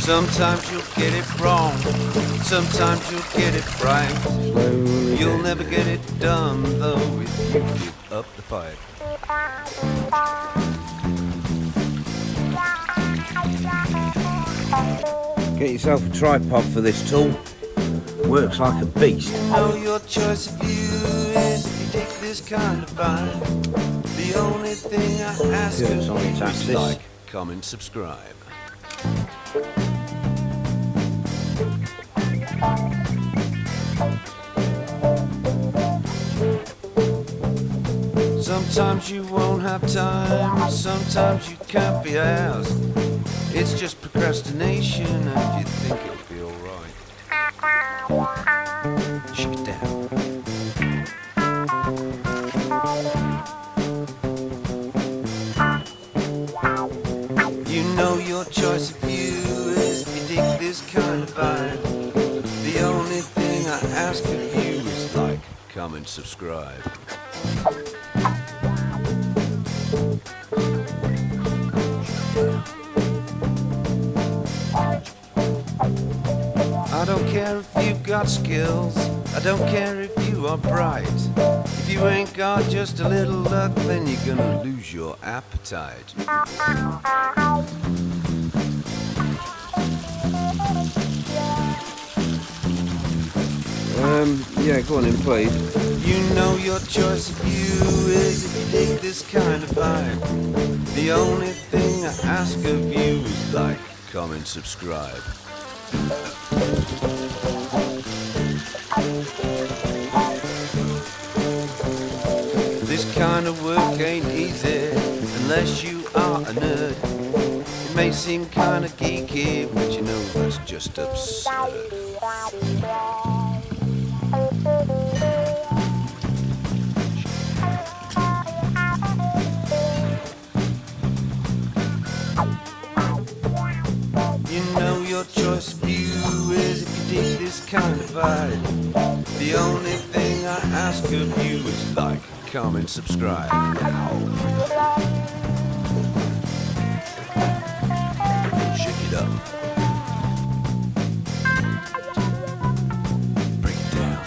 Sometimes you'll get it wrong, sometimes you'll get it right. Slowly. You'll never get it done though if you give up the fight. Get yourself a tripod for this tool. Works like a beast. You know your choice of view is if you take this kind of vibe. The only thing I ask Yeah, of it's on its you is axis. like, comment, subscribe. Sometimes you won't have time, sometimes you can't be asked. It's just procrastination and you think it'll be alright. Shut it down. You know your choice of view is if you dig this kind of vibe. The only thing I ask of you is like, comment, subscribe. I don't care if you've got skills, I don't care if you are bright. If you ain't got just a little luck, then you're gonna lose your appetite. Yeah, go on in, please. You know your choice of view is if you dig this kind of vibe. The only thing I ask of you is like, comment, subscribe. This kind of work ain't easy unless you are a nerd. It may seem kind of geeky, but you know that's just absurd. You know your choice of view is if you dig this kind of vibe. The only thing I ask of you is like, comment, subscribe. Shake it up. Break it down.